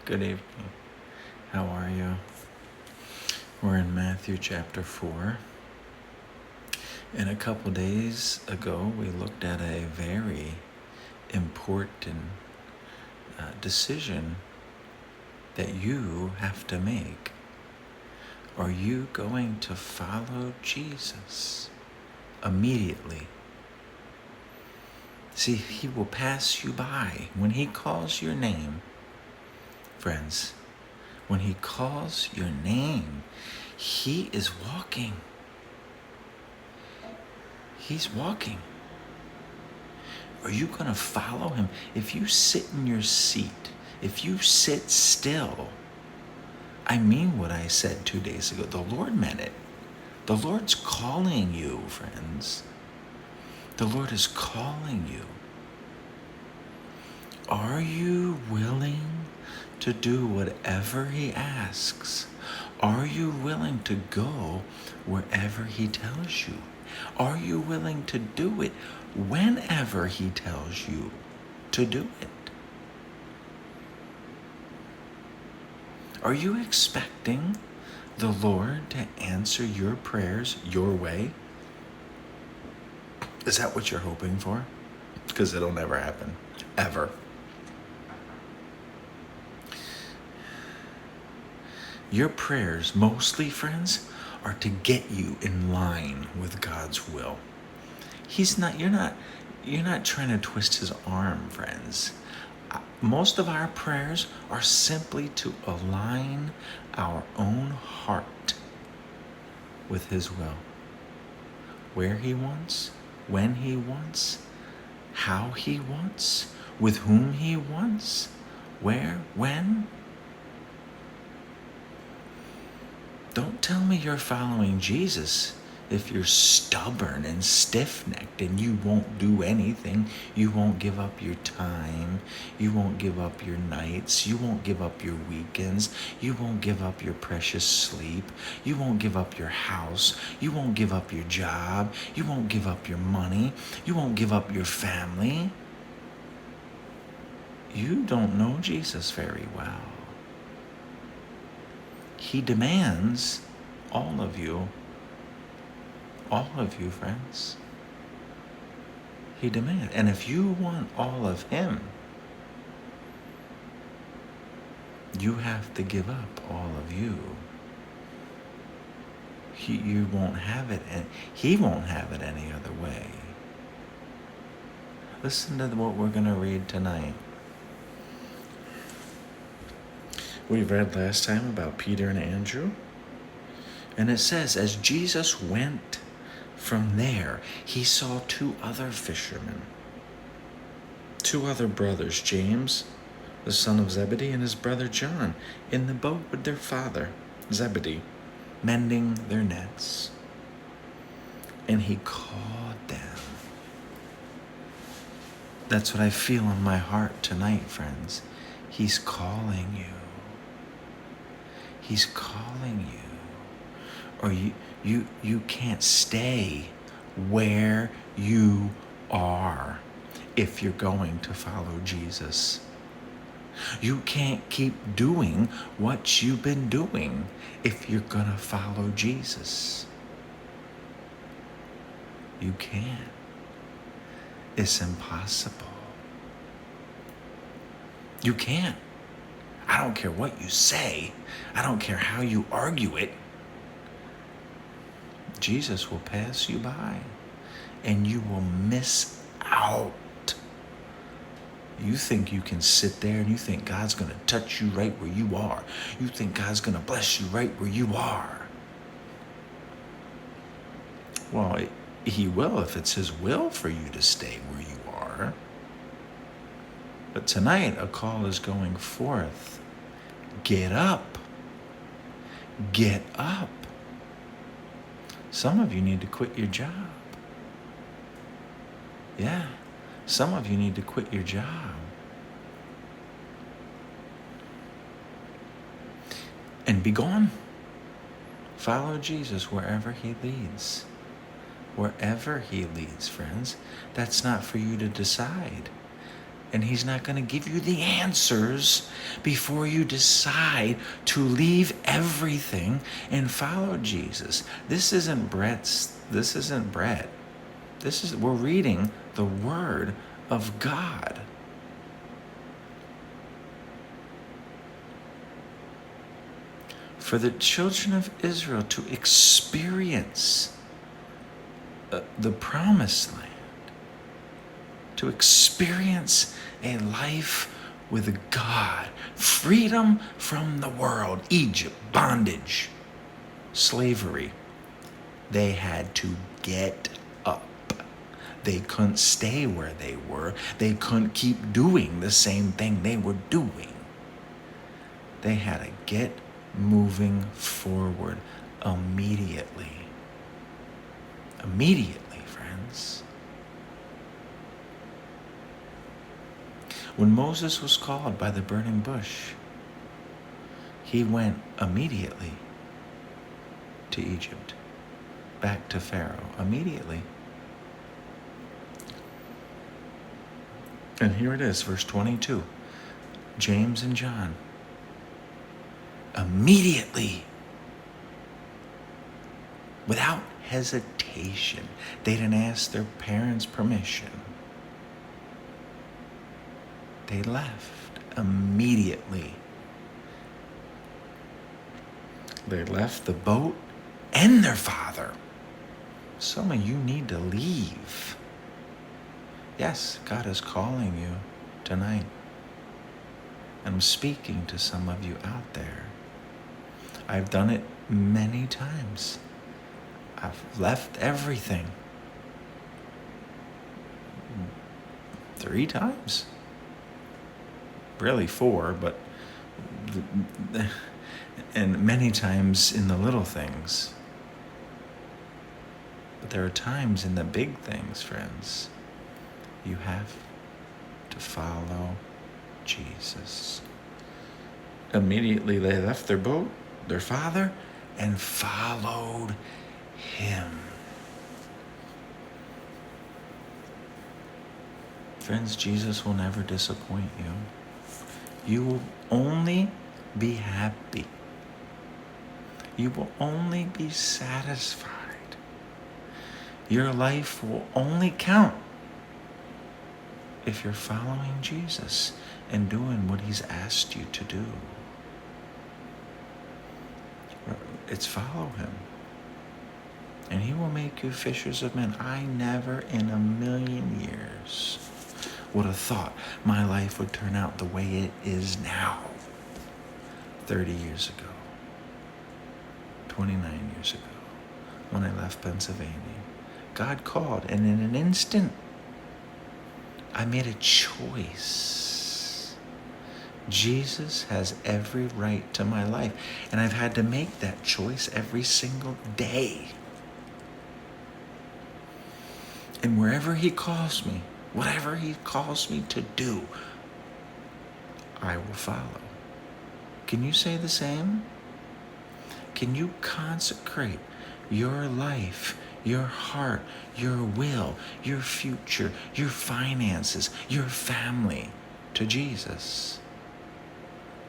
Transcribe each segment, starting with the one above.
Good evening. How are you? We're in Matthew chapter 4. And a couple days ago, we looked at a very important decision that you have to make. Are you going to follow Jesus immediately? See, he will pass you by when he calls your name, friends. When he calls your name, he is walking. He's walking. Are you going to follow him? If you sit in your seat, if you sit still, I mean what I said 2 days ago. The Lord meant it. The Lord's calling you, friends. The Lord is calling you. Are you willing to do whatever he asks? Are you willing to go wherever he tells you? Are you willing to do it whenever he tells you to do it? Are you expecting the Lord to answer your prayers your way? Is that what you're hoping for? Because it'll never happen, ever. Your prayers, mostly, friends, are to get you in line with God's will. You're not trying to twist his arm, friends. Most of our prayers are simply to align our own heart with his will. Where he wants, when he wants, how he wants, with whom he wants, where, when. Don't tell me you're following Jesus if you're stubborn and stiff-necked and you won't do anything. You won't give up your time. You won't give up your nights. You won't give up your weekends. You won't give up your precious sleep. You won't give up your house. You won't give up your job. You won't give up your money. You won't give up your family. You don't know Jesus very well. He demands all of you, friends. He demands. And if you want all of him, you have to give up all of you. You won't have it, and he won't have it any other way. Listen to what we're going to read tonight. We read last time about Peter and Andrew. And it says, as Jesus went from there, he saw two other fishermen, two other brothers, James, the son of Zebedee, and his brother John, in the boat with their father, Zebedee, mending their nets. And he called them. That's what I feel in my heart tonight, friends. He's calling you. He's calling you. Or you can't stay where you are if you're going to follow Jesus. You can't keep doing what you've been doing if you're going to follow Jesus. You can't. It's impossible. You can't. I don't care what you say. I don't care how you argue it. Jesus will pass you by and you will miss out. You think you can sit there and you think God's going to touch you right where you are. You think God's going to bless you right where you are. Well, he will if it's his will for you to stay where you are. But tonight, a call is going forth. Get up. Get up. Some of you need to quit your job. Yeah, some of you need to quit your job. And be gone. Follow Jesus wherever he leads. Wherever he leads, friends. That's not for you to decide. And he's not going to give you the answers before you decide to leave everything and follow Jesus. This isn't bread. We're reading the Word of God. For the children of Israel to experience the promised land, to experience a life with God, freedom from the world, Egypt, bondage, slavery, they had to get up. They couldn't stay where they were. They couldn't keep doing the same thing they were doing. They had to get moving forward immediately. Immediately, friends. When Moses was called by the burning bush, he went immediately to Egypt, back to Pharaoh, immediately. And here it is, verse 22. James and John, immediately, without hesitation, they didn't ask their parents' permission. They left immediately. They left the boat and their father. Some of you need to leave. Yes, God is calling you tonight. I'm speaking to some of you out there. I've done it many times. I've left everything. 3 times. Really 4, but and many times in the little things. But there are times in the big things, friends. You have to follow Jesus. Immediately they left their boat, their father, and followed him. Friends, Jesus will never disappoint you. You will only be happy. You will only be satisfied. Your life will only count if you're following Jesus and doing what he's asked you to do. It's follow him. And he will make you fishers of men. I never in a million years would have thought my life would turn out the way it is now. 30 years ago. 29 years ago. When I left Pennsylvania. God called, and in an instant, I made a choice. Jesus has every right to my life, and I've had to make that choice every single day. And wherever he calls me, whatever he calls me to do, I will follow. Can you say the same? Can you consecrate your life, your heart, your will, your future, your finances, your family to Jesus?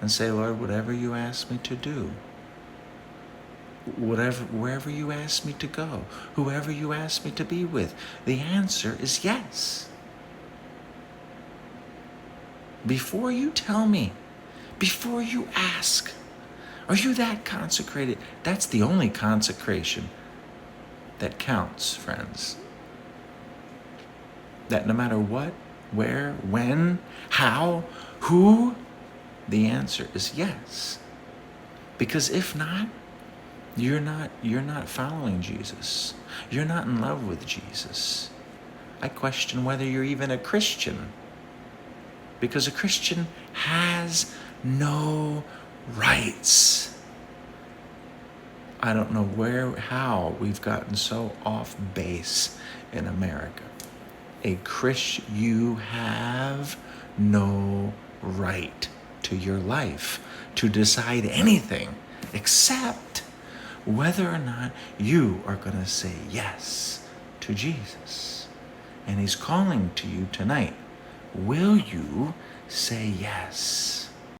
And say, Lord, whatever you ask me to do, wherever you ask me to go, whoever you ask me to be with, the answer is yes. Before you tell me, before you ask, are you that consecrated? That's the only consecration that counts, friends. That no matter what, where, when, how, who, the answer is yes. Because if not, you're not following Jesus. You're not in love with Jesus. I question whether you're even a Christian. Because a Christian has no rights. I don't know how we've gotten so off base in America. You have no right to your life to decide anything except whether or not you are going to say yes to Jesus. And he's calling to you tonight. Will you say yes?